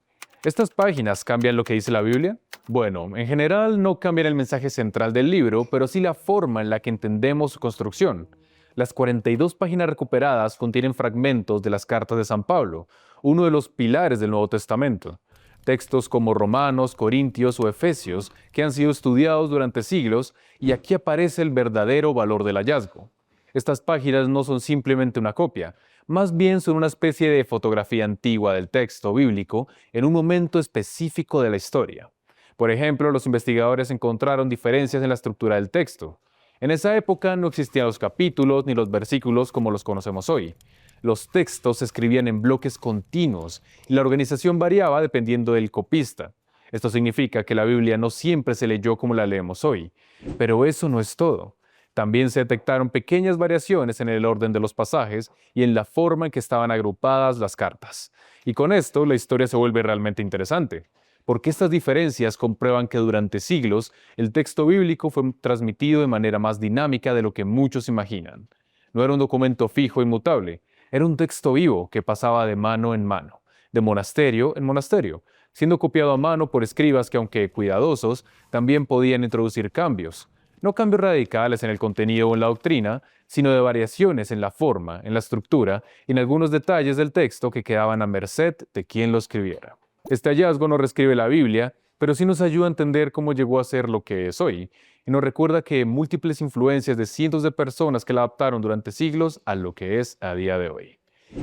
¿Estas páginas cambian lo que dice la Biblia? Bueno, en general no cambian el mensaje central del libro, pero sí la forma en la que entendemos su construcción. Las 42 páginas recuperadas contienen fragmentos de las cartas de San Pablo, uno de los pilares del Nuevo Testamento. Textos como Romanos, Corintios o Efesios que han sido estudiados durante siglos, y aquí aparece el verdadero valor del hallazgo. Estas páginas no son simplemente una copia, más bien son una especie de fotografía antigua del texto bíblico en un momento específico de la historia. Por ejemplo, los investigadores encontraron diferencias en la estructura del texto. En esa época no existían los capítulos ni los versículos como los conocemos hoy. Los textos se escribían en bloques continuos y la organización variaba dependiendo del copista. Esto significa que la Biblia no siempre se leyó como la leemos hoy. Pero eso no es todo. También se detectaron pequeñas variaciones en el orden de los pasajes y en la forma en que estaban agrupadas las cartas. Y con esto la historia se vuelve realmente interesante, porque estas diferencias comprueban que durante siglos el texto bíblico fue transmitido de manera más dinámica de lo que muchos imaginan. No era un documento fijo e inmutable, era un texto vivo que pasaba de mano en mano, de monasterio en monasterio, siendo copiado a mano por escribas que, aunque cuidadosos, también podían introducir cambios. No cambios radicales en el contenido o en la doctrina, sino de variaciones en la forma, en la estructura y en algunos detalles del texto que quedaban a merced de quien lo escribiera. Este hallazgo no reescribe la Biblia, pero sí nos ayuda a entender cómo llegó a ser lo que es hoy, y nos recuerda que múltiples influencias de cientos de personas que la adaptaron durante siglos a lo que es a día de hoy.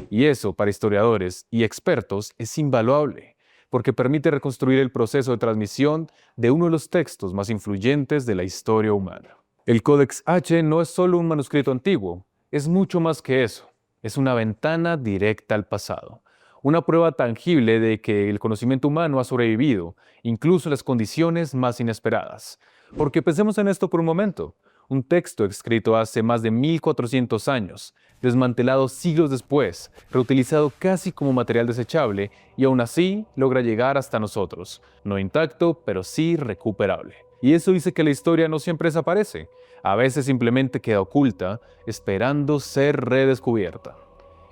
Y eso, para historiadores y expertos, es invaluable, porque permite reconstruir el proceso de transmisión de uno de los textos más influyentes de la historia humana. El Códex H no es solo un manuscrito antiguo, es mucho más que eso. Es una ventana directa al pasado. Una prueba tangible de que el conocimiento humano ha sobrevivido, incluso en las condiciones más inesperadas. Porque pensemos en esto por un momento. un texto escrito hace más de 1400 años, desmantelado siglos después, reutilizado casi como material desechable y aún así logra llegar hasta nosotros, no intacto, pero sí recuperable. Y eso dice que la historia no siempre desaparece, a veces simplemente queda oculta, esperando ser redescubierta.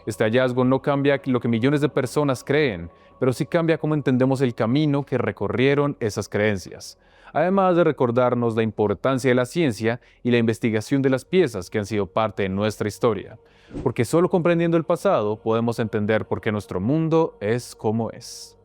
Este hallazgo no cambia lo que millones de personas creen, pero sí cambia cómo entendemos el camino que recorrieron esas creencias, además de recordarnos la importancia de la ciencia y la investigación de las piezas que han sido parte de nuestra historia, porque solo comprendiendo el pasado podemos entender por qué nuestro mundo es como es.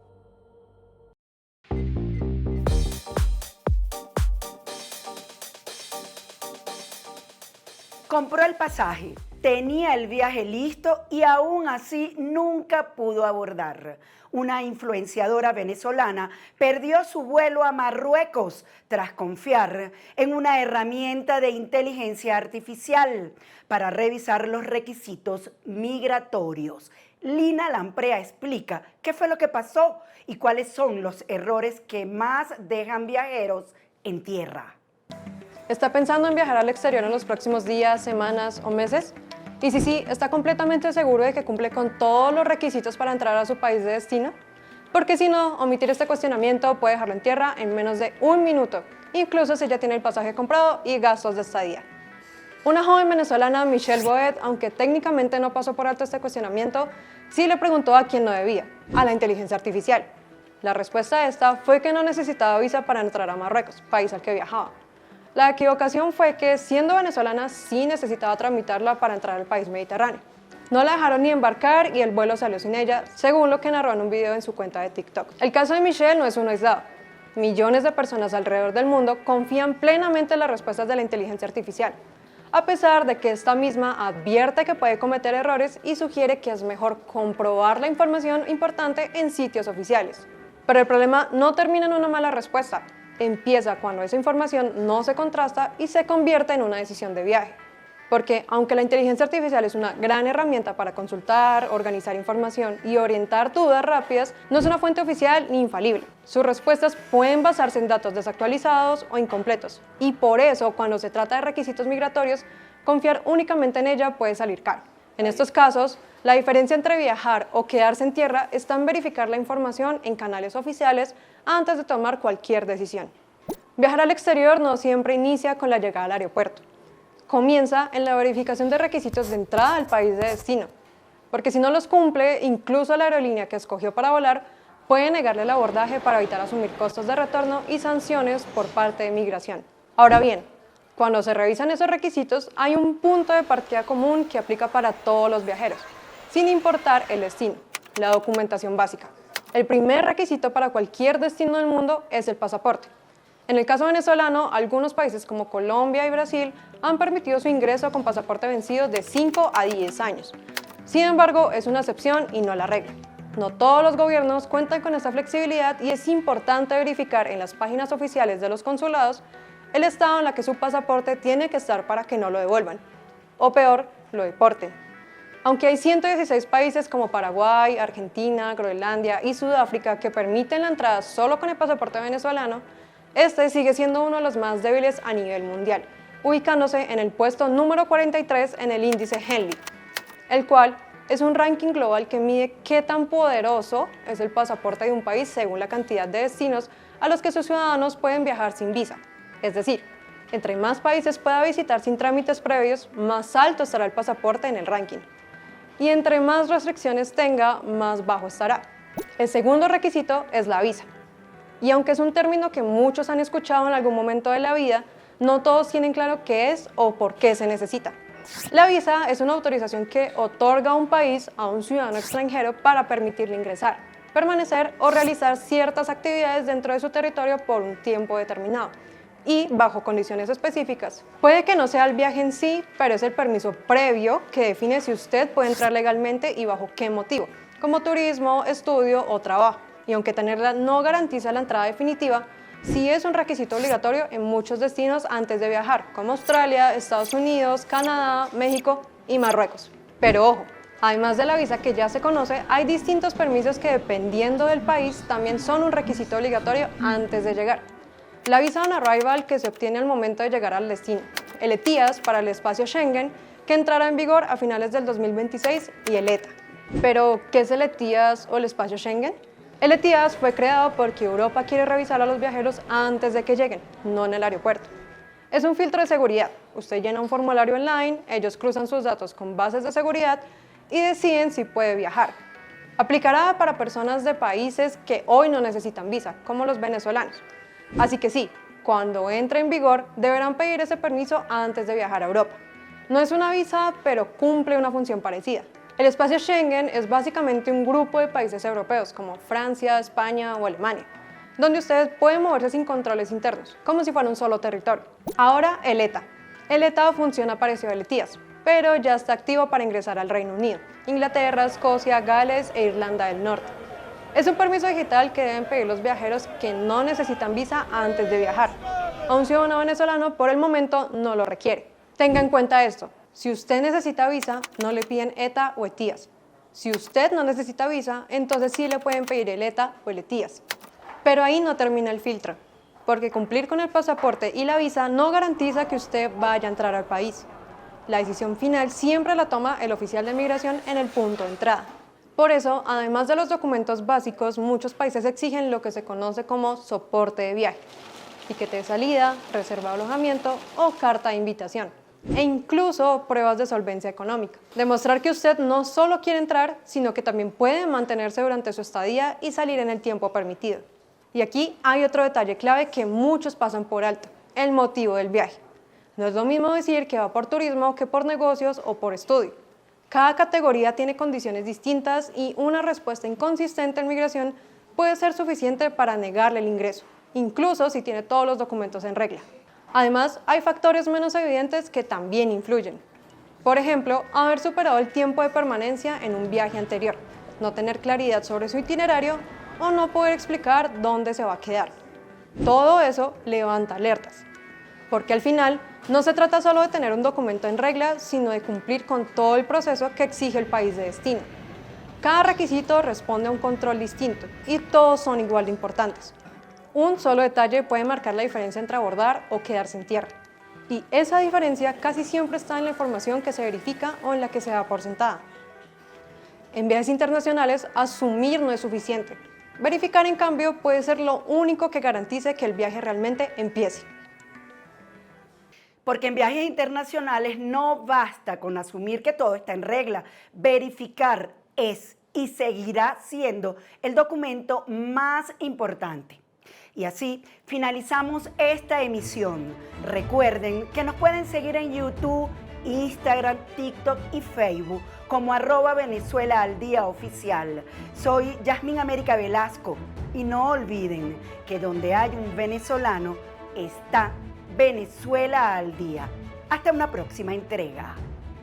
Compró el pasaje, tenía el viaje listo y aún así nunca pudo abordar. Una influenciadora venezolana perdió su vuelo a Marruecos tras confiar en una herramienta de inteligencia artificial para revisar los requisitos migratorios. Lina Lamprea explica qué fue lo que pasó y cuáles son los errores que más dejan viajeros en tierra.
¿Está pensando en viajar al exterior en los próximos días, semanas o meses? Y si sí, ¿está completamente seguro de que cumple con todos los requisitos para entrar a su país de destino? Porque si no, omitir este cuestionamiento puede dejarlo en tierra en menos de 1 minuto, incluso si ya tiene el pasaje comprado y gastos de estadía. Una joven venezolana, Michelle Boet, aunque técnicamente no pasó por alto este cuestionamiento, sí le preguntó a quien no debía, a la inteligencia artificial. La respuesta a esta fue que no necesitaba visa para entrar a Marruecos, país al que viajaba. La equivocación fue que, siendo venezolana, sí necesitaba tramitarla para entrar al país mediterráneo. No la dejaron ni embarcar y el vuelo salió sin ella, según lo que narró en un video en su cuenta de TikTok. El caso de Michelle no es uno aislado. Millones de personas alrededor del mundo confían plenamente en las respuestas de la inteligencia artificial, a pesar de que esta misma advierte que puede cometer errores y sugiere que es mejor comprobar la información importante en sitios oficiales. Pero el problema no termina en una mala respuesta. Empieza cuando esa información no se contrasta y se convierte en una decisión de viaje. Porque aunque la inteligencia artificial es una gran herramienta para consultar, organizar información y orientar dudas rápidas, no es una fuente oficial ni infalible. Sus respuestas pueden basarse en datos desactualizados o incompletos. Y por eso, cuando se trata de requisitos migratorios, confiar únicamente en ella puede salir caro. En estos casos, la diferencia entre viajar o quedarse en tierra está en verificar la información en canales oficiales antes de tomar cualquier decisión. Viajar al exterior no siempre inicia con la llegada al aeropuerto. Comienza en la verificación de requisitos de entrada al país de destino, porque si no los cumple, incluso la aerolínea que escogió para volar puede negarle el abordaje para evitar asumir costos de retorno y sanciones por parte de migración. Ahora bien, cuando se revisan esos requisitos, hay un punto de partida común que aplica para todos los viajeros, sin importar el destino: la documentación básica. El primer requisito para cualquier destino del mundo es el pasaporte. En el caso venezolano, algunos países como Colombia y Brasil han permitido su ingreso con pasaporte vencido de 5 a 10 años. Sin embargo, es una excepción y no la regla. No todos los gobiernos cuentan con esta flexibilidad y es importante verificar en las páginas oficiales de los consulados el estado en el que su pasaporte tiene que estar para que no lo devuelvan, o peor, lo deporten. Aunque hay 116 países como Paraguay, Argentina, Groenlandia y Sudáfrica que permiten la entrada solo con el pasaporte venezolano, este sigue siendo uno de los más débiles a nivel mundial, ubicándose en el puesto número 43 en el índice Henley, el cual es un ranking global que mide qué tan poderoso es el pasaporte de un país según la cantidad de destinos a los que sus ciudadanos pueden viajar sin visa. Es decir, entre más países pueda visitar sin trámites previos, más alto estará el pasaporte en el ranking. Y entre más restricciones tenga, más bajo estará. El segundo requisito es la visa. Y aunque es un término que muchos han escuchado en algún momento de la vida, no todos tienen claro qué es o por qué se necesita. La visa es una autorización que otorga un país a un ciudadano extranjero para permitirle ingresar, permanecer o realizar ciertas actividades dentro de su territorio por un tiempo determinado y bajo condiciones específicas. Puede que no sea el viaje en sí, pero es el permiso previo que define si usted puede entrar legalmente y bajo qué motivo, como turismo, estudio o trabajo. Y aunque tenerla no garantiza la entrada definitiva, sí es un requisito obligatorio en muchos destinos antes de viajar, como Australia, Estados Unidos, Canadá, México y Marruecos. Pero ojo, además de la visa que ya se conoce, hay distintos permisos que dependiendo del país también son un requisito obligatorio antes de llegar. La visa on arrival, que se obtiene al momento de llegar al destino. el ETIAS para el espacio Schengen, que entrará en vigor a finales del 2026, y el ETA. Pero, ¿qué es el ETIAS o el espacio Schengen? El ETIAS fue creado porque Europa quiere revisar a los viajeros antes de que lleguen, no en el aeropuerto. Es un filtro de seguridad. Usted llena un formulario online, ellos cruzan sus datos con bases de seguridad y deciden si puede viajar. Aplicará para personas de países que hoy no necesitan visa, como los venezolanos. Así que sí, cuando entre en vigor, deberán pedir ese permiso antes de viajar a Europa. No es una visa, pero cumple una función parecida. El espacio Schengen es básicamente un grupo de países europeos, como Francia, España o Alemania, donde ustedes pueden moverse sin controles internos, como si fuera un solo territorio. Ahora, el ETA. El ETA funciona parecido al ETIAS, pero ya está activo para ingresar al Reino Unido, Inglaterra, Escocia, Gales e Irlanda del Norte. Es un permiso digital que deben pedir los viajeros que no necesitan visa antes de viajar. A un ciudadano venezolano por el momento no lo requiere. Tenga en cuenta esto, si usted necesita visa, no le piden ETA o ETIAS. Si usted no necesita visa, entonces sí le pueden pedir el ETA o el ETIAS. Pero ahí no termina el filtro, porque cumplir con el pasaporte y la visa no garantiza que usted vaya a entrar al país. La decisión final siempre la toma el oficial de migración en el punto de entrada. Por eso, además de los documentos básicos, muchos países exigen lo que se conoce como soporte de viaje, tiquete de salida, reserva de alojamiento o carta de invitación, e incluso pruebas de solvencia económica. Demostrar que usted no solo quiere entrar, sino que también puede mantenerse durante su estadía y salir en el tiempo permitido. Y aquí hay otro detalle clave que muchos pasan por alto, el motivo del viaje. No es lo mismo decir que va por turismo que por negocios o por estudio. Cada categoría tiene condiciones distintas y una respuesta inconsistente en migración puede ser suficiente para negarle el ingreso, incluso si tiene todos los documentos en regla. Además, hay factores menos evidentes que también influyen. Por ejemplo, haber superado el tiempo de permanencia en un viaje anterior, no tener claridad sobre su itinerario o no poder explicar dónde se va a quedar. Todo eso levanta alertas, porque al final no se trata solo de tener un documento en regla, sino de cumplir con todo el proceso que exige el país de destino. Cada requisito responde a un control distinto y todos son igual de importantes. Un solo detalle puede marcar la diferencia entre abordar o quedarse en tierra. Y esa diferencia casi siempre está en la información que se verifica o en la que se da por sentada. En viajes internacionales, asumir no es suficiente. Verificar, en cambio, puede ser lo único que garantice que el viaje realmente empiece.
Porque en viajes internacionales no basta con asumir que todo está en regla. Verificar es y seguirá siendo el documento más importante. Y así finalizamos esta emisión. Recuerden que nos pueden seguir en YouTube, Instagram, TikTok y Facebook como @VenezuelaAlDía_oficial. Soy Yasmín América Velasco y no olviden que donde hay un venezolano está Venezuela al Día. Hasta una próxima entrega.